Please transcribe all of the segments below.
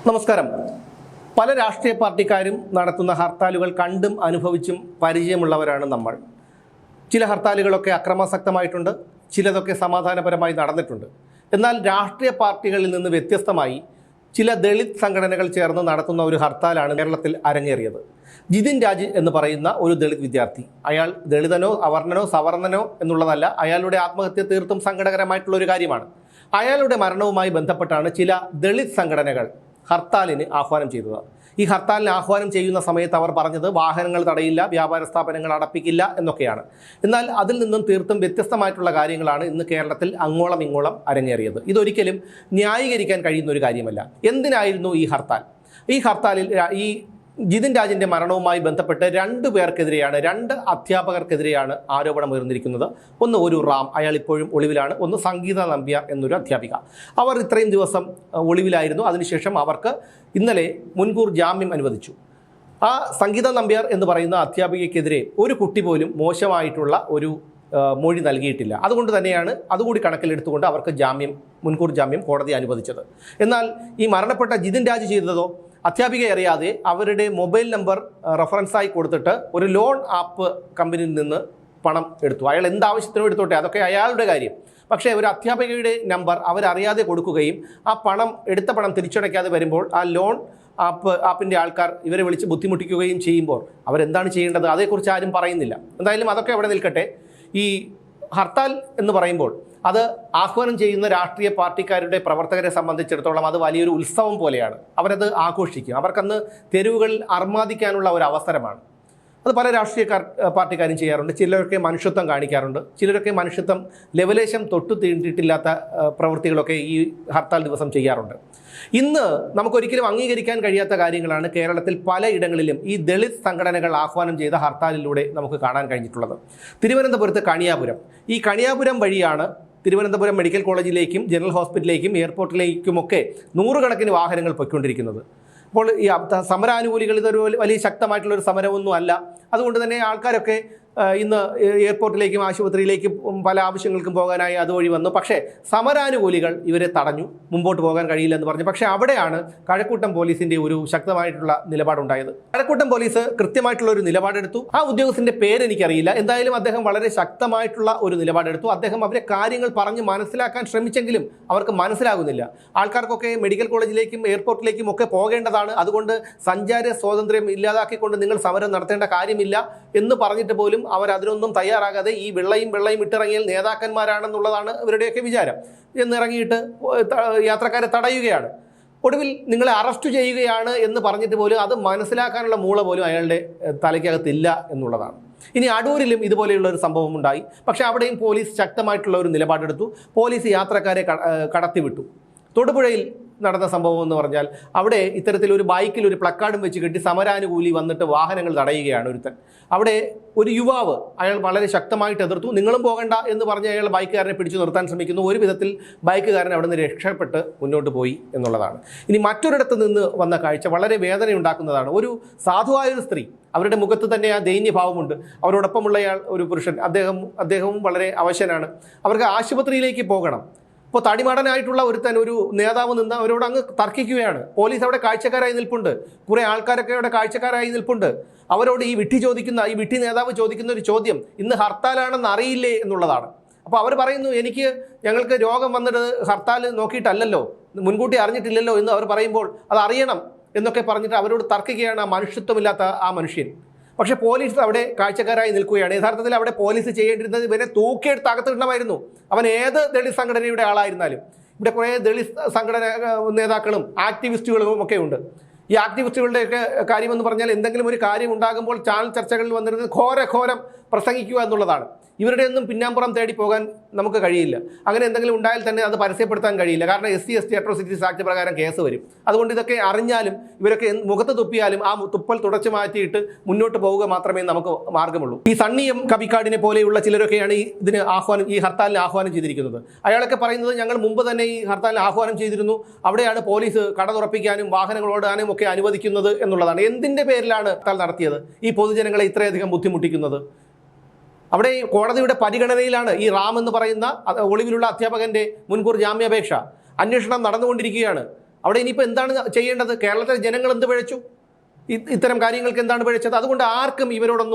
നമസ്കാരം. പല രാഷ്ട്രീയ പാർട്ടിക്കാരും നടത്തുന്ന ഹർത്താലുകൾ കണ്ടും അനുഭവിച്ചും പരിചയമുള്ളവരാണ് നമ്മൾ. ചില ഹർത്താലുകളൊക്കെ അക്രമാസക്തമായിട്ടുണ്ട്, ചിലതൊക്കെ സമാധാനപരമായി നടന്നിട്ടുണ്ട്. എന്നാൽ രാഷ്ട്രീയ പാർട്ടികളിൽ നിന്ന് വ്യത്യസ്തമായി ചില ദളിത് സംഘടനകൾ ചേർന്ന് നടത്തുന്ന ഒരു ഹർത്താലാണ് കേരളത്തിൽ അരങ്ങേറിയത്. ജിതിൻ രാജ് എന്ന് പറയുന്ന ഒരു ദളിത് വിദ്യാർത്ഥി, അയാൾ ദളിതനോ അവർണനോ സവർണനോ എന്നുള്ളതല്ല, അയാളുടെ ആത്മഹത്യ തീർത്തും സങ്കടകരമായിട്ടുള്ള ഒരു കാര്യമാണ്. അയാളുടെ മരണവുമായി ബന്ധപ്പെട്ടാണ് ചില ദളിത് സംഘടനകൾ ഹർത്താലിന് ആഹ്വാനം ചെയ്തത്. ഈ ഹർത്താലിന് ആഹ്വാനം ചെയ്യുന്ന സമയത്ത് അവർ പറഞ്ഞത് വാഹനങ്ങൾ തടയില്ല, വ്യാപാര സ്ഥാപനങ്ങൾ അടപ്പിക്കില്ല എന്നൊക്കെയാണ്. എന്നാൽ അതിൽ നിന്നും തീർത്തും വ്യത്യസ്തമായിട്ടുള്ള കാര്യങ്ങളാണ് ഇന്ന് കേരളത്തിൽ അങ്ങോളം ഇങ്ങോളം അരങ്ങേറിയത്. ഇതൊരിക്കലും ന്യായീകരിക്കാൻ കഴിയുന്ന ഒരു കാര്യമല്ല. എന്തിനായിരുന്നു ഈ ഹർത്താൽ? ഈ ഹർത്താലിൽ ഈ ജിതിൻ രാജിൻ്റെ മരണവുമായി ബന്ധപ്പെട്ട് രണ്ട് അധ്യാപകർക്കെതിരെയാണ് ആരോപണം ഉയർന്നിരിക്കുന്നത്. ഒന്ന് ഒരു റാം, അയാൾ ഇപ്പോഴും ഒളിവിലാണ്. ഒന്ന് സംഗീത നമ്പ്യാർ എന്നൊരു അധ്യാപിക. അവർ ഇത്രയും ദിവസം ഒളിവിലായിരുന്നു. അതിനുശേഷം അവർക്ക് ഇന്നലെ മുൻകൂർ ജാമ്യം അനുവദിച്ചു. ആ സംഗീത നമ്പ്യാർ എന്ന് പറയുന്ന അധ്യാപികയ്ക്കെതിരെ ഒരു കുട്ടി പോലും മോശമായിട്ടുള്ള ഒരു മൊഴി നൽകിയിട്ടില്ല. അതുകൊണ്ട് തന്നെയാണ് അതുകൂടി കണക്കിലെടുത്തുകൊണ്ട് അവർക്ക് മുൻകൂർ ജാമ്യം കോടതി അനുവദിച്ചത്. എന്നാൽ ഈ മരണപ്പെട്ട ജിതിൻ രാജ് ചെയ്തതോ, അധ്യാപികയെ അറിയാതെ അവരുടെ മൊബൈൽ നമ്പർ റെഫറൻസായി കൊടുത്തിട്ട് ഒരു ലോൺ ആപ്പ് കമ്പനിയിൽ നിന്ന് പണം എടുത്തു. അയാൾ എന്താവശ്യത്തിനും എടുത്തോട്ടെ, അതൊക്കെ അയാളുടെ കാര്യം. പക്ഷേ ഒരു അധ്യാപികയുടെ നമ്പർ അവരറിയാതെ കൊടുക്കുകയും ആ എടുത്ത പണം തിരിച്ചടയ്ക്കാതെ വരുമ്പോൾ ആ ലോൺ ആപ്പിൻ്റെ ആൾക്കാർ ഇവരെ വിളിച്ച് ബുദ്ധിമുട്ടിക്കുകയും ചെയ്യുമ്പോൾ അവരെന്താണ് ചെയ്യേണ്ടത്? അതേക്കുറിച്ച് ആരും പറയുന്നില്ല. എന്തായാലും അതൊക്കെ അവിടെ നിൽക്കട്ടെ. ഈ ഹർത്താൽ എന്ന് പറയുമ്പോൾ അത് ആഹ്വാനം ചെയ്യുന്ന രാഷ്ട്രീയ പാർട്ടിക്കാരുടെ പ്രവർത്തകരെ സംബന്ധിച്ചിടത്തോളം അത് വലിയൊരു ഉത്സവം പോലെയാണ്. അവരത് ആഘോഷിക്കും. അവർക്കന്ന് തെരുവുകളിൽ അർമാദിക്കാനുള്ള ഒരു അവസരമാണ്. അത് പല രാഷ്ട്രീയ പാർട്ടിക്കാരും ചെയ്യാറുണ്ട്. ചിലരൊക്കെ മനുഷ്യത്വം കാണിക്കാറുണ്ട്. ചിലരൊക്കെ മനുഷ്യത്വം ലെവലേശം തൊട്ടു തീണ്ടിയിട്ടില്ലാത്ത പ്രവൃത്തികളൊക്കെ ഈ ഹർത്താൽ ദിവസം ചെയ്യാറുണ്ട്. ഇന്ന് നമുക്കൊരിക്കലും അംഗീകരിക്കാൻ കഴിയാത്ത കാര്യങ്ങളാണ് കേരളത്തിൽ പലയിടങ്ങളിലും ഈ ദളിത് സംഘടനകൾ ആഹ്വാനം ചെയ്ത ഹർത്താലിലൂടെ നമുക്ക് കാണാൻ കഴിഞ്ഞിട്ടുള്ളത്. തിരുവനന്തപുരത്ത് കണിയാപുരം, ഈ കണിയാപുരം വഴിയാണ് തിരുവനന്തപുരം മെഡിക്കൽ കോളേജിലേക്കും ജനറൽ ഹോസ്പിറ്റലിലേക്കും എയർപോർട്ടിലേക്കുമൊക്കെ നൂറുകണക്കിന് വാഹനങ്ങൾ പൊയ്ക്കൊണ്ടിരിക്കുന്നത്. അപ്പോൾ ഈ സമരാനുകൂലികൾ ഇതൊരു വലിയ ശക്തമായിട്ടുള്ളൊരു സമരമൊന്നും അല്ല. അതുകൊണ്ട് തന്നെ ആൾക്കാരൊക്കെ ഇന്ന് എയർപോർട്ടിലേക്കും ആശുപത്രിയിലേക്കും പല ആവശ്യങ്ങൾക്കും പോകാനായി അതുവഴി വന്നു. പക്ഷേ സമരാനുകൂലികൾ ഇവരെ തടഞ്ഞു, മുമ്പോട്ട് പോകാൻ കഴിയില്ലെന്ന് പറഞ്ഞു. പക്ഷേ അവിടെയാണ് കഴക്കൂട്ടം പോലീസിൻ്റെ ഒരു ശക്തമായിട്ടുള്ള നിലപാടുണ്ടായത്. കഴക്കൂട്ടം പോലീസ് കൃത്യമായിട്ടുള്ള ഒരു നിലപാടെടുത്തു. ആ ഉദ്യോഗസ്ഥൻ്റെ പേരെനിക്കറിയില്ല. എന്തായാലും അദ്ദേഹം വളരെ ശക്തമായിട്ടുള്ള ഒരു നിലപാടെടുത്തു. അദ്ദേഹം അവരെ കാര്യങ്ങൾ പറഞ്ഞ് മനസ്സിലാക്കാൻ ശ്രമിച്ചെങ്കിലും അവർക്ക് മനസ്സിലാകുന്നില്ല. ആൾക്കാർക്കൊക്കെ മെഡിക്കൽ കോളേജിലേക്കും എയർപോർട്ടിലേക്കും ഒക്കെ പോകേണ്ടതാണ്, അതുകൊണ്ട് സഞ്ചാര സ്വാതന്ത്ര്യം ഇല്ലാതാക്കിക്കൊണ്ട് നിങ്ങൾ സമരം നടത്തേണ്ട കാര്യമില്ല എന്ന് പറഞ്ഞിട്ട് പോലും അവരതിനൊന്നും തയ്യാറാകാതെ ഈ വെള്ളയും ഇട്ടിറങ്ങിയാൽ നേതാക്കന്മാരാണെന്നുള്ളതാണ് ഇവരുടെയൊക്കെ വിചാരം. എന്നിറങ്ങിയിട്ട് യാത്രക്കാരെ തടയുകയാണ്. ഒടുവിൽ നിങ്ങളെ അറസ്റ്റ് ചെയ്യുകയാണ് എന്ന് പറഞ്ഞിട്ട് പോലും അത് മനസ്സിലാക്കാനുള്ള മൂള പോലും അയാളുടെ തലയ്ക്കകത്തില്ല എന്നുള്ളതാണ്. ഇനി അടൂരിലും ഇതുപോലെയുള്ള ഒരു സംഭവം ഉണ്ടായി. പക്ഷേ അവിടെയും പോലീസ് ശക്തമായിട്ടുള്ള ഒരു നിലപാടെടുത്തു. പോലീസ് യാത്രക്കാരെ കടത്തിവിട്ടു. തൊടുപുഴയിൽ നടന്ന സംഭവം എന്ന് പറഞ്ഞാൽ അവിടെ ഇത്തരത്തിലൊരു ബൈക്കിൽ ഒരു പ്ലക്കാർഡും വെച്ച് കെട്ടി സമരാനുകൂലി വന്നിട്ട് വാഹനങ്ങൾ തടയുകയാണ് ഒരുത്തൻ. അവിടെ ഒരു യുവാവ്, അയാൾ വളരെ ശക്തമായിട്ട് എതിർത്തു. നിങ്ങളും പോകണ്ട എന്ന് പറഞ്ഞ് അയാൾ ബൈക്കുകാരനെ പിടിച്ചു നിർത്താൻ ശ്രമിക്കുന്നു. ഒരു വിധത്തിൽ ബൈക്കുകാരൻ അവിടെ നിന്ന് രക്ഷപ്പെട്ട് മുന്നോട്ട് പോയി എന്നുള്ളതാണ്. ഇനി മറ്റൊരിടത്ത് നിന്ന് വന്ന കാഴ്ച വളരെ വേദനയുണ്ടാക്കുന്നതാണ്. ഒരു സാധുവായൊരു സ്ത്രീ, അവരുടെ മുഖത്ത് തന്നെ ആ ദൈന്യഭാവമുണ്ട്. അവരോടൊപ്പമുള്ളയാൾ ഒരു പുരുഷൻ, അദ്ദേഹവും വളരെ അവശനാണ്. അവർക്ക് ആശുപത്രിയിലേക്ക് പോകണം. ഇപ്പോൾ തടിമാടനായിട്ടുള്ള ഒരു നേതാവ് നിന്ന് അവരോട് അങ്ങ് തർക്കിക്കുകയാണ്. പോലീസ് അവിടെ കാഴ്ചക്കാരായി നിൽപ്പുണ്ട്. കുറേ ആൾക്കാരൊക്കെ അവിടെ കാഴ്ചക്കാരായി നിൽപ്പുണ്ട്. അവരോട് ഈ വിട്ടി നേതാവ് ചോദിക്കുന്ന ഒരു ചോദ്യം, ഇന്ന് ഹർത്താലാണെന്ന് അറിയില്ലേ എന്നുള്ളതാണ്. അപ്പോൾ അവർ പറയുന്നു, ഞങ്ങൾക്ക് രോഗം വന്നിട്ട് ഹർത്താൽ നോക്കിയിട്ടല്ലല്ലോ, മുൻകൂട്ടി അറിഞ്ഞിട്ടില്ലല്ലോ എന്ന് അവർ പറയുമ്പോൾ അത് അറിയണം എന്നൊക്കെ പറഞ്ഞിട്ട് അവരോട് തർക്കിക്കുകയാണ് ആ മനുഷ്യത്വമില്ലാത്ത ആ മനുഷ്യൻ. പക്ഷേ പോലീസ് അവിടെ കാഴ്ചക്കാരായി നിൽക്കുകയാണ്. യഥാർത്ഥത്തിൽ അവിടെ പോലീസ് ചെയ്യേണ്ടിരുന്നത് ഇവനെ തൂക്കിയെടുത്ത് അകത്തിടണമായിരുന്നു. അവൻ ഏത് ദളിത് സംഘടനയുടെ ആളായിരുന്നാലും. ഇവിടെ കുറേ ദളിത് സംഘടന നേതാക്കളും ആക്ടിവിസ്റ്റുകളും ഒക്കെ ഉണ്ട്. ഈ ആക്ടിവിസ്റ്റുകളുടെയൊക്കെ കാര്യമെന്ന് പറഞ്ഞാൽ എന്തെങ്കിലും ഒരു കാര്യം ഉണ്ടാകുമ്പോൾ ചാനൽ ചർച്ചകളിൽ വന്നിരുന്നത് ഘോരം പ്രസംഗിക്കുക എന്നുള്ളതാണ്. ഇവരുടെ ഒന്നും പിന്നാമ്പുറം തേടി പോകാൻ നമുക്ക് കഴിയില്ല. അങ്ങനെ എന്തെങ്കിലും ഉണ്ടായാൽ തന്നെ അത് പരസ്യപ്പെടുത്താൻ കഴിയില്ല. കാരണം SC/ST അട്രോസിറ്റീസ് ആക്ട് പ്രകാരം കേസ് വരും. അതുകൊണ്ട് ഇതൊക്കെ അറിഞ്ഞാലും ഇവരൊക്കെ മുഖത്ത് തുപ്പിയാലും ആ തുപ്പൽ തുടച്ചു മാറ്റിയിട്ട് മുന്നോട്ട് പോവുക മാത്രമേ നമുക്ക് മാർഗമുള്ളൂ. ഈ സണ്ണിയം കവിക്കാടിനെ പോലെയുള്ള ചിലരൊക്കെയാണ് ഈ ഹർത്താലിന് ആഹ്വാനം ചെയ്തിരിക്കുന്നത്. അയാളൊക്കെ പറയുന്നത്, ഞങ്ങൾ മുമ്പ് തന്നെ ഈ ഹർത്താലിന് ആഹ്വാനം ചെയ്തിരുന്നു, അവിടെയാണ് പോലീസ് കട തുറപ്പിക്കാനും വാഹനങ്ങൾ ഓടാനും ഒക്കെ അനുവദിക്കുന്നത് എന്നുള്ളതാണ്. എന്തിൻ്റെ പേരിലാണ് ഹർത്താൽ നടത്തിയത്? ഈ പൊതുജനങ്ങളെ ഇത്രയധികം ബുദ്ധിമുട്ടിക്കുന്നത്. അവിടെ കോടതിയുടെ പരിഗണനയിലാണ് ഈ റാം എന്ന് പറയുന്ന ഒളിവിലുള്ള അധ്യാപകന്റെ മുൻകൂർ ജാമ്യാപേക്ഷ. അന്വേഷണം നടന്നുകൊണ്ടിരിക്കുകയാണ്. അവിടെ ഇനിയിപ്പോൾ എന്താണ് ചെയ്യേണ്ടത്? കേരളത്തിലെ ജനങ്ങൾ എന്ത് പിഴച്ചു? ഇത്തരം കാര്യങ്ങൾക്ക് എന്താണ് പിഴച്ചത്? അതുകൊണ്ട് ആർക്കും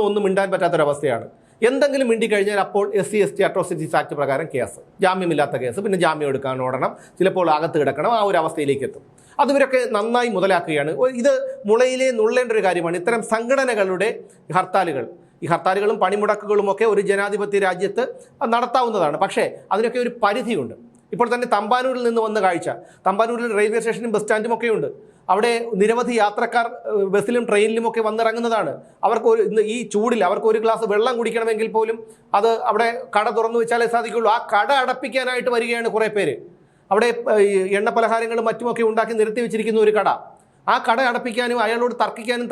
ഒന്നും മിണ്ടാൻ പറ്റാത്തൊരവസ്ഥയാണ്. എന്തെങ്കിലും മിണ്ടിക്കഴിഞ്ഞാൽ അപ്പോൾ SC/ST അട്രോസിറ്റീസ് ആക്ട് പ്രകാരം കേസ്, ജാമ്യമില്ലാത്ത കേസ്, പിന്നെ ജാമ്യം എടുക്കാൻ ഓടണം, ചിലപ്പോൾ അകത്ത് കിടക്കണം, ആ ഒരു അവസ്ഥയിലേക്ക് എത്തും. അത് ഇവരൊക്കെ നന്നായി മുതലാക്കുകയാണ്. ഇത് മുളയിലേ നുള്ളേണ്ട ഒരു കാര്യമാണ്. ഇത്തരം സംഘടനകളുടെ ഹർത്താലുകൾ, ഈ ഹർത്താലുകളും പണിമുടക്കുകളും ഒക്കെ ഒരു ജനാധിപത്യ രാജ്യത്ത് നടത്താവുന്നതാണ്. പക്ഷേ അതിനൊക്കെ ഒരു പരിധിയുണ്ട്. ഇപ്പോൾ തന്നെ തമ്പാനൂരിൽ നിന്ന് വന്ന കാഴ്ച, തമ്പാനൂരിൽ റെയിൽവേ സ്റ്റേഷനും ബസ് സ്റ്റാൻഡും ഒക്കെ ഉണ്ട്. അവിടെ നിരവധി യാത്രക്കാർ ബസ്സിലും ട്രെയിനിലും ഒക്കെ വന്നിറങ്ങുന്നതാണ്. ഈ ചൂടിൽ അവർക്ക് ഒരു ഗ്ലാസ് വെള്ളം കുടിക്കണമെങ്കിൽ പോലും അത് അവിടെ കട തുറന്നു വെച്ചാലേ സാധിക്കുള്ളൂ. ആ കട അടപ്പിക്കാനായിട്ട് വരികയാണ് കുറേ പേര്. അവിടെ എണ്ണ പലഹാരങ്ങളും മറ്റുമൊക്കെ ഉണ്ടാക്കി നിരത്തി വെച്ചിരിക്കുന്ന ഒരു കട, ആ കട അടപ്പിക്കാനും അയാളോട് തർക്കിക്കാനും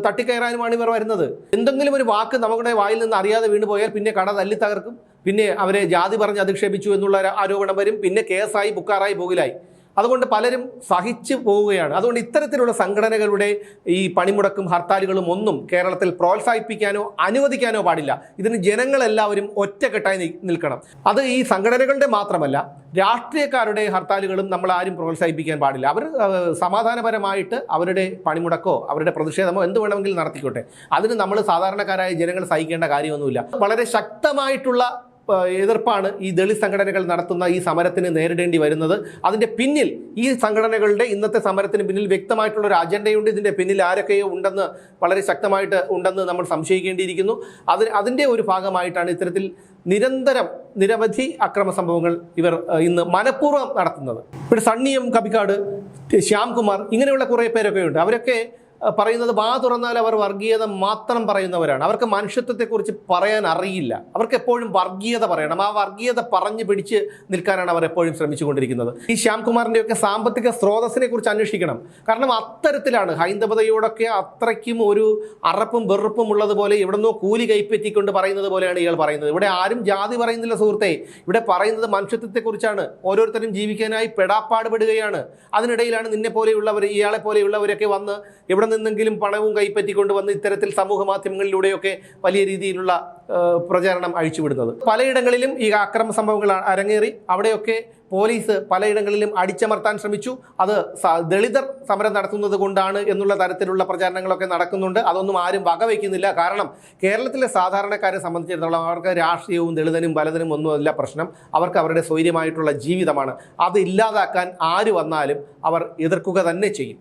തട്ടിക്കയറാനുമാണ് ഇവർ വരുന്നത്. എന്തെങ്കിലും ഒരു വാക്ക് നമ്മുടെ വായിൽ നിന്ന് അറിയാതെ വീണുപോയാൽ പിന്നെ കട തല്ലി തകർക്കും, പിന്നെ അവരെ ജാതി പറഞ്ഞ് അധിക്ഷേപിച്ചു എന്നുള്ള ആരോപണം വരും, പിന്നെ കേസായി ബുക്കാറായി പോകിലായി. അതുകൊണ്ട് പലരും സഹിച്ചു പോവുകയാണ്. അതുകൊണ്ട് ഇത്തരത്തിലുള്ള സംഘടനകളുടെ ഈ പണിമുടക്കും ഹർത്താലുകളും ഒന്നും കേരളത്തിൽ പ്രോത്സാഹിപ്പിക്കാനോ അനുവദിക്കാനോ പാടില്ല. ഇതിന് ജനങ്ങളെല്ലാവരും ഒറ്റക്കെട്ടായി നിൽക്കണം. അത് ഈ സംഘടനകളുടെ മാത്രമല്ല, രാഷ്ട്രീയക്കാരുടെ ഹർത്താലുകളും നമ്മൾ ആരും പ്രോത്സാഹിപ്പിക്കാൻ പാടില്ല. അവർ സമാധാനപരമായിട്ട് അവരുടെ പണിമുടക്കോ അവരുടെ പ്രതിഷേധമോ എന്ത് വേണമെങ്കിലും നടത്തിക്കോട്ടെ. അതിന് നമ്മൾ സാധാരണക്കാരായ ജനങ്ങൾ സഹിക്കേണ്ട കാര്യമൊന്നുമില്ല. വളരെ ശക്തമായിട്ടുള്ള എതിർപ്പാണ് ഈ ദളിത് സംഘടനകൾ നടത്തുന്ന ഈ സമരത്തിന് നേരിടേണ്ടി വരുന്നത്. അതിൻ്റെ പിന്നിൽ, ഈ സംഘടനകളുടെ ഇന്നത്തെ സമരത്തിന് പിന്നിൽ വ്യക്തമായിട്ടുള്ള ഒരു അജണ്ടയുണ്ട്. ഇതിൻ്റെ പിന്നിൽ ആരൊക്കെയോ ഉണ്ടെന്ന്, വളരെ ശക്തമായിട്ട് ഉണ്ടെന്ന് നമ്മൾ സംശയിക്കേണ്ടിയിരിക്കുന്നു. അതിൻ്റെ ഒരു ഭാഗമായിട്ടാണ് ഇത്തരത്തിൽ നിരവധി അക്രമ സംഭവങ്ങൾ ഇവർ ഇന്ന് മനഃപൂർവ്വം നടത്തുന്നത്. ഇവിടെ സണ്ണിയം കബിക്കാട്, ശ്യാംകുമാർ, ഇങ്ങനെയുള്ള കുറേ പേരൊക്കെ ഉണ്ട്. അവരൊക്കെ പറയുന്നത് വാ തുറന്നാൽ അവർ വർഗീയത മാത്രം പറയുന്നവരാണ്. അവർക്ക് മനുഷ്യത്വത്തെക്കുറിച്ച് പറയാൻ അറിയില്ല. അവർക്ക് എപ്പോഴും വർഗീയത പറയണം. ആ വർഗീയത പറഞ്ഞു പിടിച്ച് നിൽക്കാനാണ് അവർ എപ്പോഴും ശ്രമിച്ചുകൊണ്ടിരിക്കുന്നത്. ഈ ശ്യാംകുമാറിൻ്റെയൊക്കെ സാമ്പത്തിക സ്രോതസ്സിനെ കുറിച്ച് അന്വേഷിക്കണം. കാരണം അത്തരത്തിലാണ് ഹൈന്ദവതയോടൊക്കെ അത്രയ്ക്കും ഒരു അറപ്പും വെറുപ്പും ഉള്ളതുപോലെ എവിടെന്നോ കൂലി കൈപ്പറ്റിക്കൊണ്ട് പറയുന്നത് പോലെയാണ് ഇയാൾ പറയുന്നത്. ഇവിടെ ആരും ജാതി പറയുന്നില്ല സുഹൃത്തെ, ഇവിടെ പറയുന്നത് മനുഷ്യത്വത്തെക്കുറിച്ചാണ്. ഓരോരുത്തരും ജീവിക്കാനായി പെടാപ്പാടുപെടുകയാണ്. അതിനിടയിലാണ് നിന്നെ പോലെയുള്ളവർ, ഇയാളെ പോലെയുള്ളവരൊക്കെ വന്ന് എവിടെ നിന്നെങ്കിലും പണവും കൈപ്പറ്റിക്കൊണ്ട് വന്ന് ഇത്തരത്തിൽ സമൂഹ മാധ്യമങ്ങളിലൂടെയൊക്കെ വലിയ രീതിയിലുള്ള പ്രചാരണം അഴിച്ചുവിടുന്നത്. പലയിടങ്ങളിലും ഈ അക്രമ സംഭവങ്ങൾ അരങ്ങേറി. അവിടെയൊക്കെ പോലീസ് പലയിടങ്ങളിലും അടിച്ചമർത്താൻ ശ്രമിച്ചു. അത് ദളിതർ സമരം നടത്തുന്നത് കൊണ്ടാണ് എന്നുള്ള തരത്തിലുള്ള പ്രചാരണങ്ങളൊക്കെ നടക്കുന്നുണ്ട്. അതൊന്നും ആരും വകവയ്ക്കുന്നില്ല. കാരണം കേരളത്തിലെ സാധാരണക്കാരെ സംബന്ധിച്ചിടത്തോളം അവർക്ക് രാഷ്ട്രീയവും ദളിതനും വലതനും ഒന്നുമല്ല പ്രശ്നം. അവർക്ക് അവരുടെ സ്വൈര്യമായിട്ടുള്ള ജീവിതമാണ്. അത് ഇല്ലാതാക്കാൻ ആര് വന്നാലും അവർ എതിർക്കുക തന്നെ ചെയ്യും.